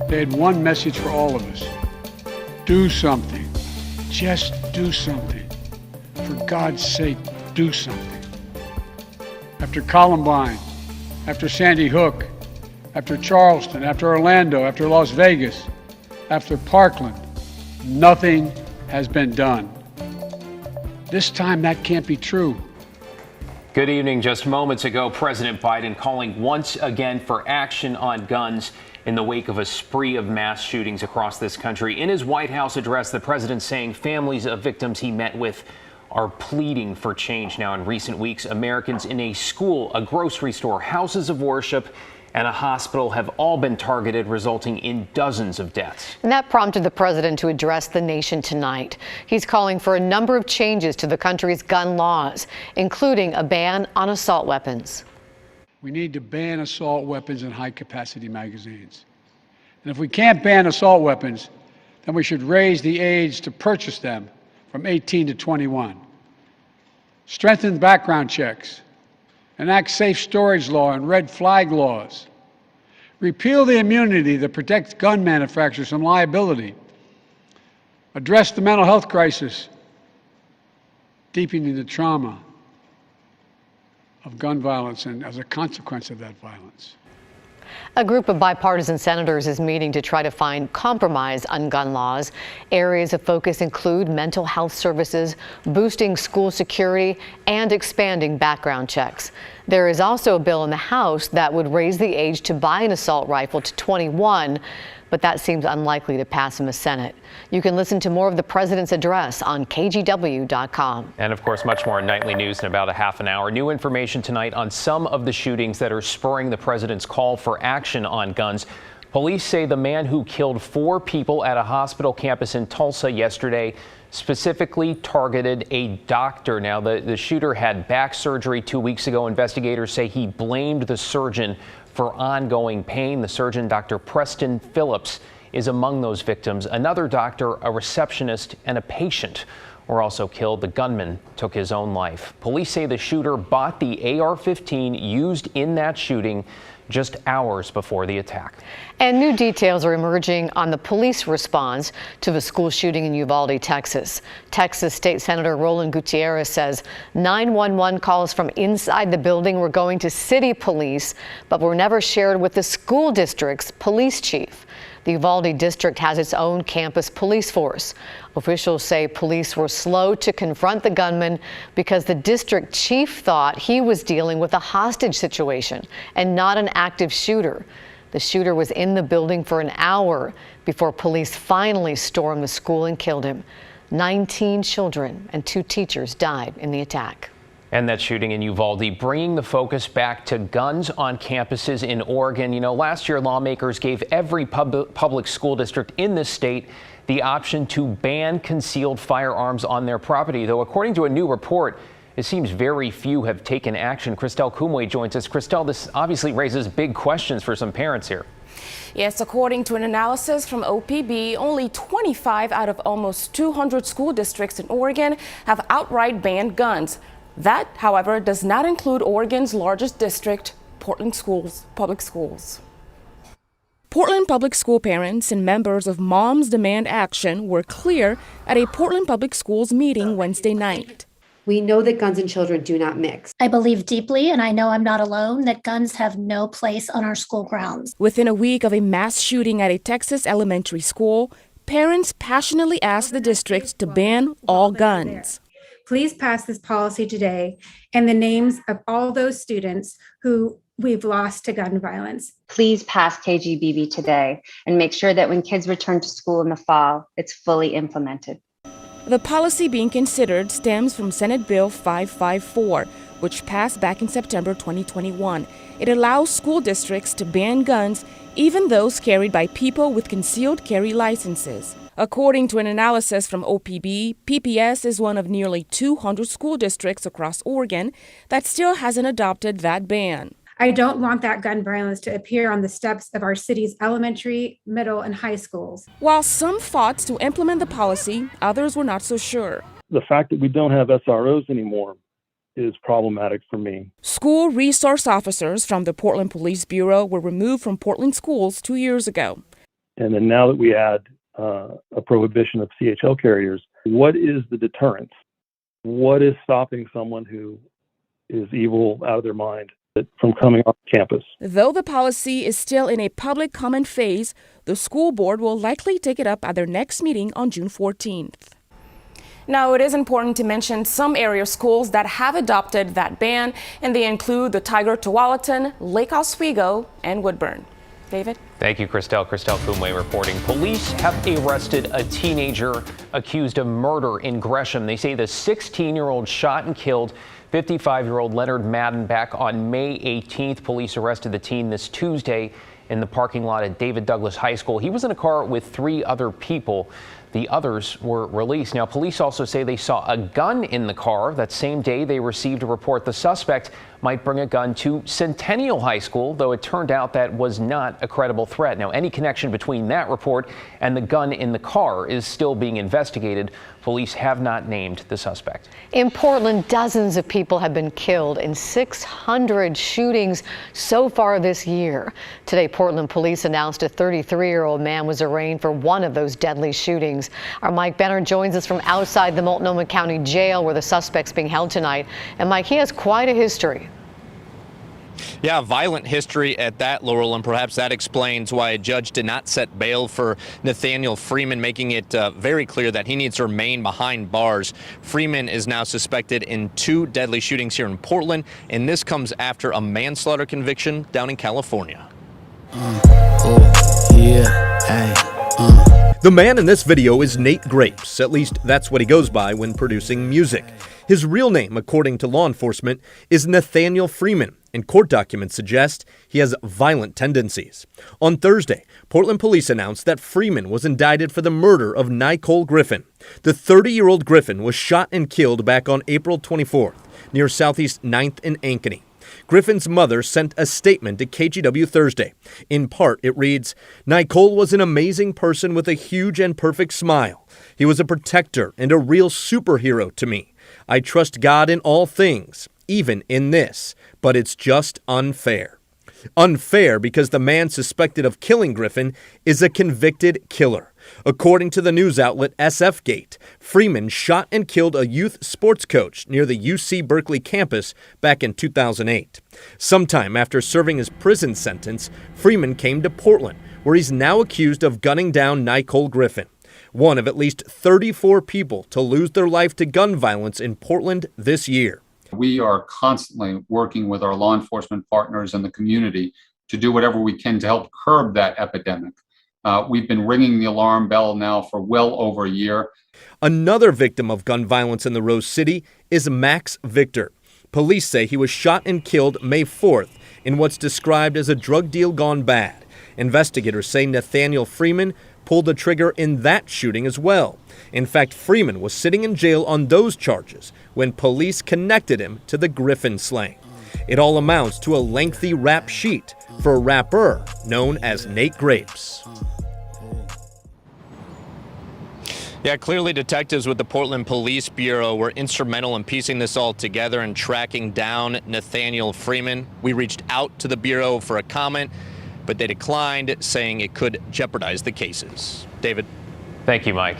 They had one message for all of us. Do something. Just do something. For God's sake, do something. After Columbine, after Sandy Hook, after Charleston, after Orlando, after Las Vegas, after Parkland, nothing has been done. This time that can't be true. Good evening. Just moments ago, President Biden calling once again for action on guns in the wake of a spree of mass shootings across this country. In his White House address, the president saying families of victims he met with are pleading for change. Now, in recent weeks, Americans in a school, a grocery store, houses of worship, and a hospital have all been targeted, resulting in dozens of deaths. And that prompted the president to address the nation tonight. He's calling for a number of changes to the country's gun laws, including a ban on assault weapons. We need to ban assault weapons and high-capacity magazines. And if we can't ban assault weapons, then we should raise the age to purchase them from 18 to 21. Strengthen background checks. Enact safe storage law and red flag laws. Repeal the immunity that protects gun manufacturers from liability. Address the mental health crisis, deepening the trauma of gun violence and as a consequence of that violence. A group of bipartisan senators is meeting to try to find compromise on gun laws. Areas of focus include mental health services, boosting school security, and expanding background checks. There is also a bill in the House that would raise the age to buy an assault rifle to 21, but that seems unlikely to pass in the Senate. You can listen to more of the president's address on KGW.com. And of course, much more nightly news in about a half an hour. New information tonight on some of the shootings that are spurring the president's call for action on guns. Police say the man who killed 4 people at a hospital campus in Tulsa yesterday specifically targeted a doctor. Now, the shooter had back surgery 2 weeks ago. Investigators say he blamed the surgeon for ongoing pain. The surgeon, Dr. Preston Phillips, is among those victims. Another doctor, a receptionist, and a patient were also killed. The gunman took his own life. Police say the shooter bought the AR-15 used in that shooting just hours before the attack. And new details are emerging on the police response to the school shooting in Uvalde, Texas. Texas State Senator Roland Gutierrez says 911 calls from inside the building were going to city police, but were never shared with the school district's police chief. The Uvalde district has its own campus police force. Officials say police were slow to confront the gunman because the district chief thought he was dealing with a hostage situation and not an active shooter. The shooter was in the building for an hour before police finally stormed the school and killed him. 19 children and 2 teachers died in the attack. And that shooting in Uvalde bringing the focus back to guns on campuses in Oregon. You know, last year lawmakers gave every public school district in this state the option to ban concealed firearms on their property, though according to a new report, it seems very few have taken action. Christelle Kumwe joins us. Christelle, this obviously raises big questions for some parents here. Yes, according to an analysis from OPB, only 25 out of almost 200 school districts in Oregon have outright banned guns. That, however, does not include Oregon's largest district, Portland Public Schools. Portland Public School parents and members of Moms Demand Action were clear at a Portland Public Schools meeting Wednesday night. We know that guns and children do not mix. I believe deeply, and I know I'm not alone, that guns have no place on our school grounds. Within a week of a mass shooting at a Texas elementary school, parents passionately asked the district to ban all guns. Please pass this policy today and the names of all those students who we've lost to gun violence. Please pass KGBB today and make sure that when kids return to school in the fall, it's fully implemented. The policy being considered stems from Senate Bill 554, which passed back in September 2021. It allows school districts to ban guns, even those carried by people with concealed carry licenses. According to an analysis from OPB, PPS is one of nearly 200 school districts across Oregon that still hasn't adopted that ban. I don't want that gun violence to appear on the steps of our city's elementary, middle, and high schools. While some fought to implement the policy, others were not so sure. The fact that we don't have SROs anymore is problematic for me. School resource officers from the Portland Police Bureau were removed from Portland schools 2 years ago. And then now that we add a prohibition of CHL carriers, what is the deterrence? What is stopping someone who is evil out of their mind from coming off campus? Though the policy is still in a public comment phase, the school board will likely take it up at their next meeting on June 14th. Now, it is important to mention some area schools that have adopted that ban, and they include the Tiger Tualatin, Lake Oswego, and Woodburn. David? Thank you, Christelle. Christelle Kumwe reporting. Police have arrested a teenager accused of murder in Gresham. They say the 16-year-old shot and killed 55-year-old Leonard Madden back on May 18th. Police arrested the teen this Tuesday in the parking lot at David Douglas High School. He was in a car with 3 other people. The others were released. Now, police also say they saw a gun in the car. That same day, they received a report the suspect might bring a gun to Centennial High School, though it turned out that was not a credible threat. Now, any connection between that report and the gun in the car is still being investigated. Police have not named the suspect. In Portland, dozens of people have been killed in 600 shootings so far this year. Today, Portland police announced a 33-year-old man was arraigned for one of those deadly shootings. Our Mike Benner joins us from outside the Multnomah County Jail, where the suspect's being held tonight. And Mike, he has quite a history. Yeah, violent history at that, Laurel, and perhaps that explains why a judge did not set bail for Nathaniel Freeman, making it very clear that he needs to remain behind bars. Freeman is now suspected in 2 deadly shootings here in Portland, and this comes after a manslaughter conviction down in California. The man in this video is Nate Grapes. At least that's what he goes by when producing music. His real name, according to law enforcement, is Nathaniel Freeman, and court documents suggest he has violent tendencies. On Thursday, Portland police announced that Freeman was indicted for the murder of Nicole Griffin. The 30-year-old Griffin was shot and killed back on April 24th near Southeast 9th and Ankeny. Griffin's mother sent a statement to KGW Thursday. In part, it reads, "Nicole was an amazing person with a huge and perfect smile. He was a protector and a real superhero to me. I trust God in all things, even in this, but it's just unfair." Unfair because the man suspected of killing Griffin is a convicted killer. According to the news outlet SFGate, Freeman shot and killed a youth sports coach near the UC Berkeley campus back in 2008. Sometime after serving his prison sentence, Freeman came to Portland, where he's now accused of gunning down Nicole Griffin, one of at least 34 people to lose their life to gun violence in Portland this year. We are constantly working with our law enforcement partners and the community to do whatever we can to help curb that epidemic. We've been ringing the alarm bell now for well over a year. Another victim of gun violence in the Rose City is Max Victor. Police say he was shot and killed May 4th in what's described as a drug deal gone bad. Investigators say Nathaniel Freeman pulled the trigger in that shooting as well. In fact, Freeman was sitting in jail on those charges when police connected him to the Griffin slaying. It all amounts to a lengthy rap sheet for a rapper known as Nate Grapes. Yeah, clearly detectives with the Portland Police Bureau were instrumental in piecing this all together and tracking down Nathaniel Freeman. We reached out to the Bureau for a comment, but they declined, saying it could jeopardize the cases. David. Thank you, Mike.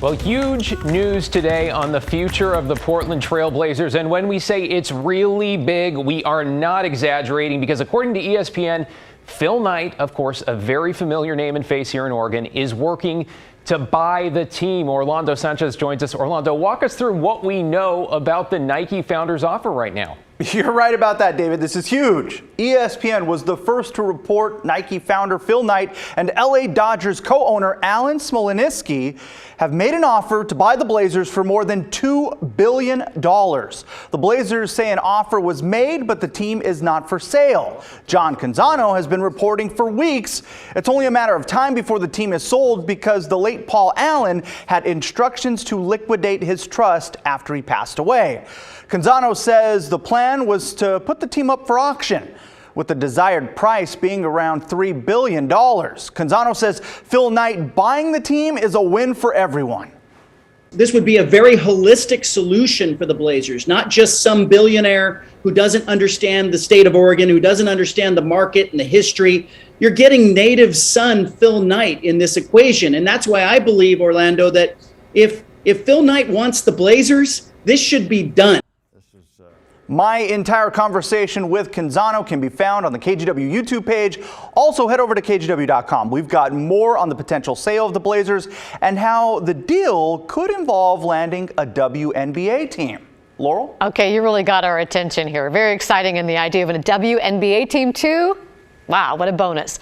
Well, huge news today on the future of the Portland Trailblazers. And when we say it's really big, we are not exaggerating, because according to ESPN, Phil Knight, of course, a very familiar name and face here in Oregon, is working to buy the team. Orlando Sanchez joins us. Orlando, walk us through what we know about the Nike founders' offer right now. You're right about that, David. This is huge. ESPN was the first to report Nike founder Phil Knight and LA Dodgers co-owner Alan Smolensky have made an offer to buy the Blazers for more than $2 billion. The Blazers say an offer was made, but the team is not for sale. John Canzano has been reporting for weeks it's only a matter of time before the team is sold, because the late Paul Allen had instructions to liquidate his trust after he passed away. Canzano says the plan was to put the team up for auction, with the desired price being around $3 billion. Canzano says Phil Knight buying the team is a win for everyone. This would be a very holistic solution for the Blazers, not just some billionaire who doesn't understand the state of Oregon, who doesn't understand the market and the history. You're getting native son Phil Knight in this equation. And that's why I believe, Orlando, that if Phil Knight wants the Blazers, this should be done. My entire conversation with Canzano can be found on the KGW YouTube page. Also, head over to KGW.com. We've got more on the potential sale of the Blazers and how the deal could involve landing a WNBA team. Laurel? Okay, you really got our attention here. Very exciting, and the idea of a WNBA team too. Wow, what a bonus.